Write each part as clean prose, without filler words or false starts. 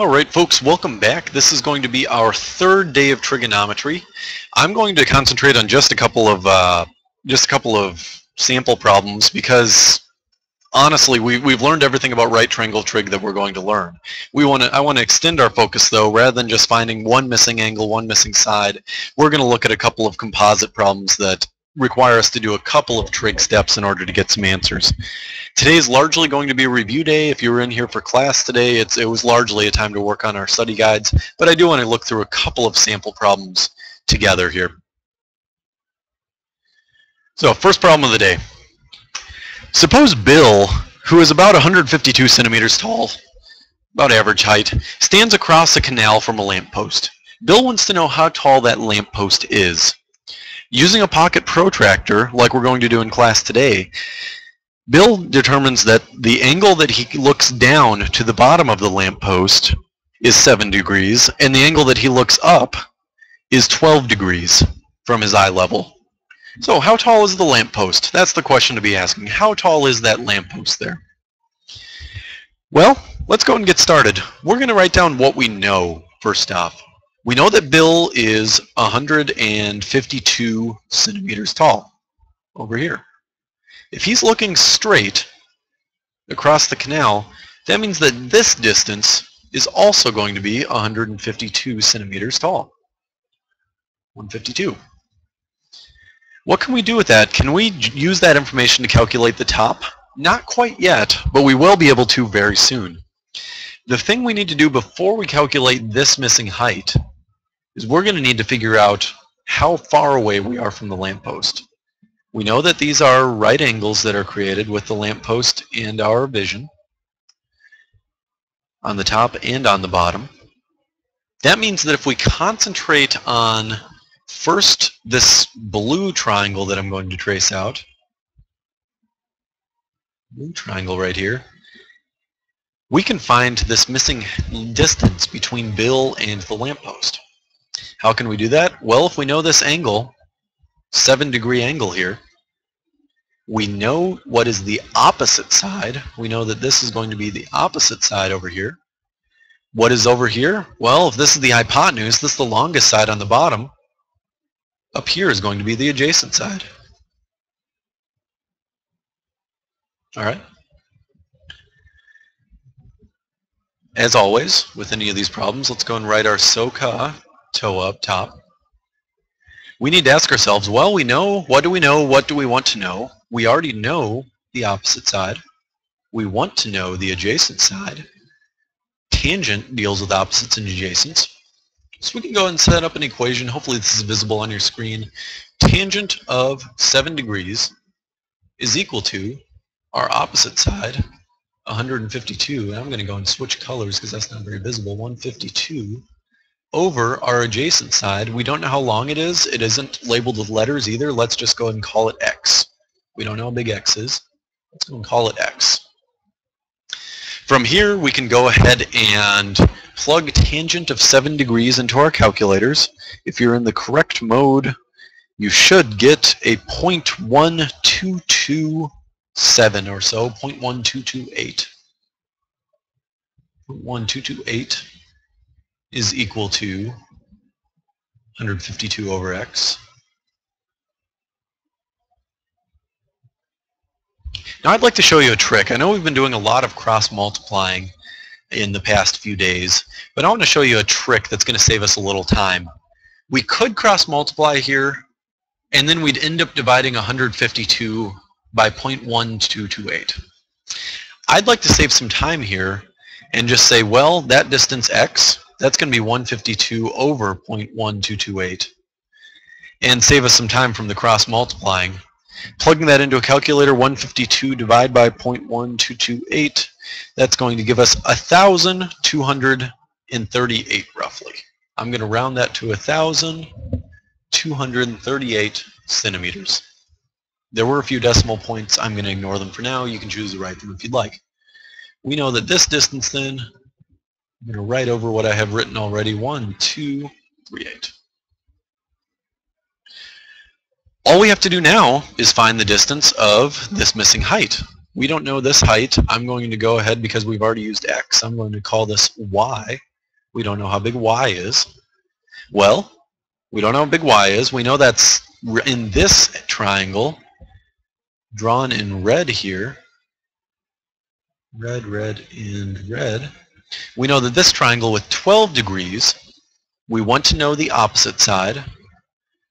Alright folks, welcome back. This is going to be our third day of trigonometry. I'm going to concentrate on just a couple of sample problems because honestly we've learned everything about right triangle trig that we're going to learn. I want to extend our focus though, rather than just finding one missing angle, one missing side. We're going to look at a couple of composite problems that require us to do a couple of trig steps in order to get some answers. Today is largely going to be a review day. If you were in here for class today, it was largely a time to work on our study guides, but I do want to look through a couple of sample problems together here. So, first problem of the day. Suppose Bill, who is about 152 centimeters tall, about average height, stands across a canal from a lamppost. Bill wants to know how tall that lamppost is. Using a pocket protractor, like we're going to do in class today, Bill determines that the angle that he looks down to the bottom of the lamppost is 7 degrees, and the angle that he looks up is 12 degrees from his eye level. So how tall is the lamppost? That's the question to be asking. How tall is that lamppost there? Well, let's go and get started. We're going to write down what we know first off. We know that Bill is 152 centimeters tall over here. If he's looking straight across the canal, that means that this distance is also going to be 152 centimeters tall. 152. What can we do with that? Can we use that information to calculate the top? Not quite yet, but we will be able to very soon. The thing we need to do before we calculate this missing height is we're going to need to figure out how far away we are from the lamppost. We know that these are right angles that are created with the lamppost and our vision on the top and on the bottom. That means that if we concentrate on first this blue triangle that I'm going to trace out, blue triangle right here, we can find this missing distance between Bill and the lamppost. How can we do that? Well, if we know this angle, 7-degree angle here, we know what is the opposite side. We know that this is going to be the opposite side over here. What is over here? Well, if this is the hypotenuse, this is the longest side on the bottom. Up here is going to be the adjacent side. All right. As always, with any of these problems, let's go and write our SOHCAHTOA up top. We need to ask ourselves, well, we know, what do we know, what do we want to know? We already know the opposite side. We want to know the adjacent side. Tangent deals with opposites and adjacents. So we can go and set up an equation. Hopefully this is visible on your screen. Tangent of 7 degrees is equal to our opposite side, 152. And I'm going to go and switch colors because that's not very visible. 152 over our adjacent side. We don't know how long it is. It isn't labeled with letters either. Let's just go ahead and call it x. We don't know how big x is. Let's go and call it x. From here, we can go ahead and plug tangent of 7 degrees into our calculators. If you're in the correct mode, you should get a 0.1227 or so, 0.1228. 0.1228 is equal to 152 over x. Now I'd like to show you a trick. I know we've been doing a lot of cross multiplying in the past few days, but I want to show you a trick that's going to save us a little time. We could cross multiply here, and then we'd end up dividing 152 by 0.1228. I'd like to save some time here and just say, well, that distance x, that's going to be 152 over 0.1228, and save us some time from the cross multiplying. Plugging that into a calculator, 152 divided by 0.1228, that's going to give us 1,238 roughly. I'm going to round that to 1,238 centimeters. There were a few decimal points. I'm going to ignore them for now. You can choose to write them if you'd like. We know that this distance then, I'm going to write over what I have written already, 1,238. All we have to do now is find the distance of this missing height. We don't know this height. I'm going to go ahead, because we've already used x, I'm going to call this y. We don't know how big y is. Well, we don't know how big y is. We know that's in this triangle, drawn in red here. Red, red, and red. We know that this triangle with 12 degrees, we want to know the opposite side.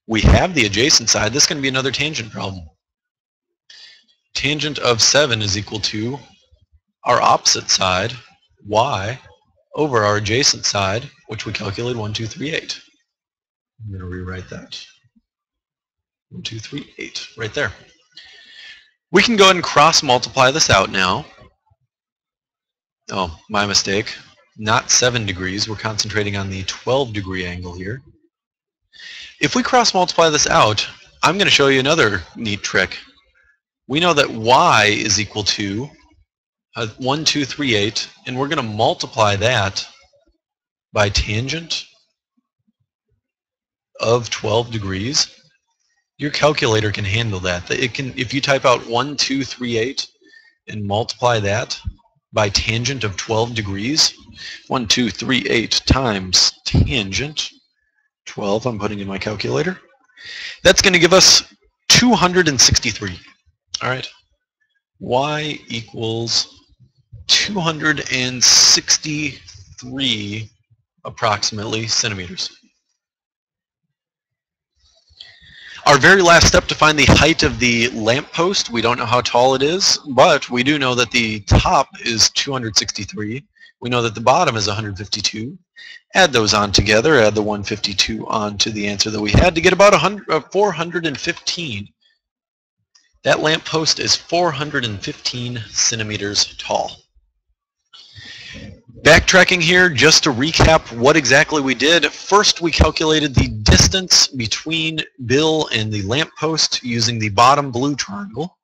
We have the adjacent side. This is going to be another tangent problem. Tangent of 7 is equal to our opposite side, y, over our adjacent side, which we calculate 1, 2, 3, 8. I'm going to rewrite that. 1, 2, 3, 8, right there. We can go ahead and cross multiply this out now. Oh, my mistake. Not 7 degrees. We're concentrating on the 12 degree angle here. If we cross multiply this out, I'm going to show you another neat trick. We know that y is equal to 1, 2, 3, 8, and we're going to multiply that by tangent of 12 degrees. Your calculator can handle that. It can, if you type out 1, 2, 3, 8 and multiply that by tangent of 12 degrees, 1, 2, 3, 8 times tangent 12, I'm putting in my calculator. That's going to give us 263. All right. Y equals 263 approximately centimeters. Our very last step to find the height of the lamppost, we don't know how tall it is, but we do know that the top is 263. We know that the bottom is 152. Add those on together, add the 152 on to the answer that we had to get about 415. That lamppost is 415 centimeters tall. Backtracking here, just to recap what exactly we did. First, we calculated the distance between Bill and the lamppost using the bottom blue triangle.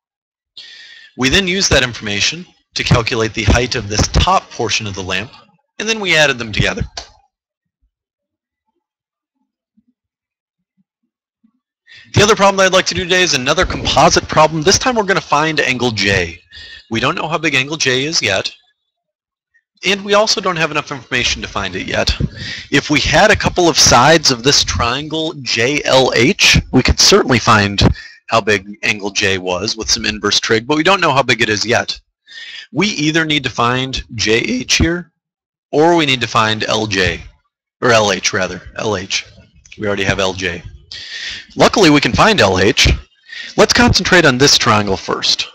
We then used that information to calculate the height of this top portion of the lamp, and then we added them together. The other problem that I'd like to do today is another composite problem. This time we're going to find angle J. We don't know how big angle J is yet. And we also don't have enough information to find it yet. If we had a couple of sides of this triangle JLH, we could certainly find how big angle J was with some inverse trig, but we don't know how big it is yet. We either need to find JH here, or we need to find LJ, or LH rather, LH. We already have LJ. Luckily we can find LH. Let's concentrate on this triangle first.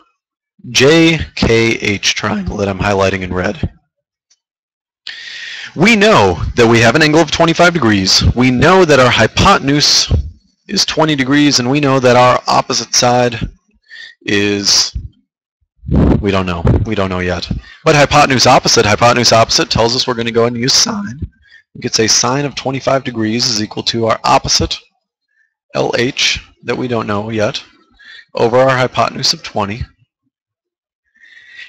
JKH triangle that I'm highlighting in red. We know that we have an angle of 25 degrees. We know that our hypotenuse is 20 degrees, and we know that our opposite side is, we don't know. We don't know yet. But hypotenuse opposite tells us we're going to go ahead and use sine. We could say sine of 25 degrees is equal to our opposite, LH, that we don't know yet, over our hypotenuse of 20.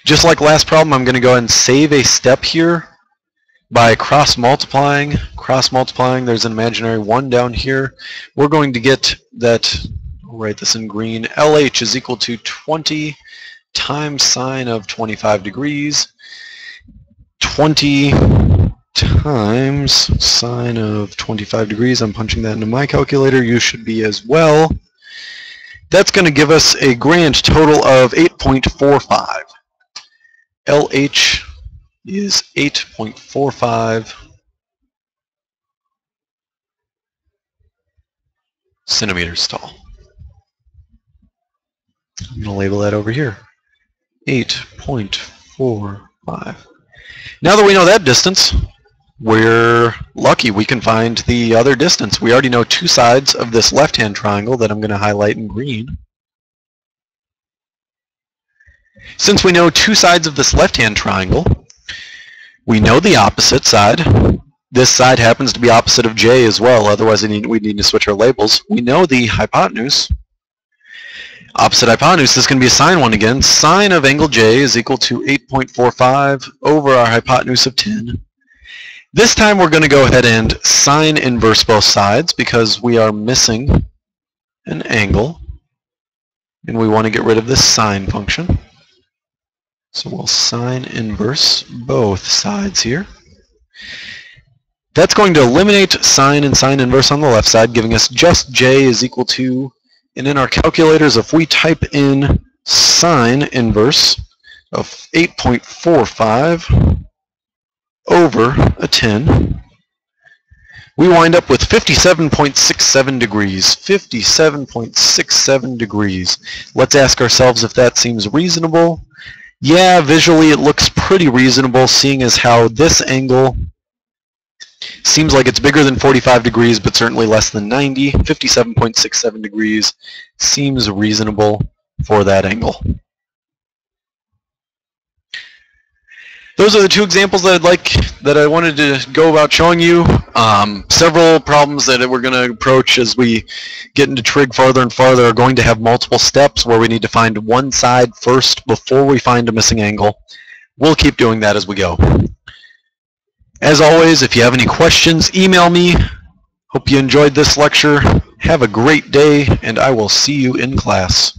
Just like last problem, I'm going to go ahead and save a step here by cross multiplying, there's an imaginary 1 down here. We're going to get that, I'll write this in green, LH is equal to 20 times sine of 25 degrees. 20 times sine of 25 degrees, I'm punching that into my calculator, you should be as well. That's going to give us a grand total of 8.45. LH is 8.45 centimeters tall. I'm going to label that over here. 8.45. Now that we know that distance, we're lucky we can find the other distance. We already know two sides of this left-hand triangle that I'm going to highlight in green. Since we know two sides of this left-hand triangle, we know the opposite side. This side happens to be opposite of J as well, otherwise we need to switch our labels. We know the hypotenuse. Opposite hypotenuse is going to be a sine one again. Sine of angle J is equal to 8.45 over our hypotenuse of 10. This time we're going to go ahead and sine inverse both sides because we are missing an angle and we want to get rid of this sine function. So we'll sine inverse both sides here. That's going to eliminate sine and sine inverse on the left side, giving us just j is equal to, and in our calculators, if we type in sine inverse of 8.45 over a 10, we wind up with 57.67 degrees. 57.67 degrees. Let's ask ourselves if that seems reasonable. Yeah, visually it looks pretty reasonable, seeing as how this angle seems like it's bigger than 45 degrees, but certainly less than 90. 57.67 degrees seems reasonable for that angle. Those are the two examples that I wanted to go about showing you. Several problems that we're going to approach as we get into trig farther and farther are going to have multiple steps where we need to find one side first before we find a missing angle. We'll keep doing that as we go. As always, if you have any questions, email me. Hope you enjoyed this lecture. Have a great day, and I will see you in class.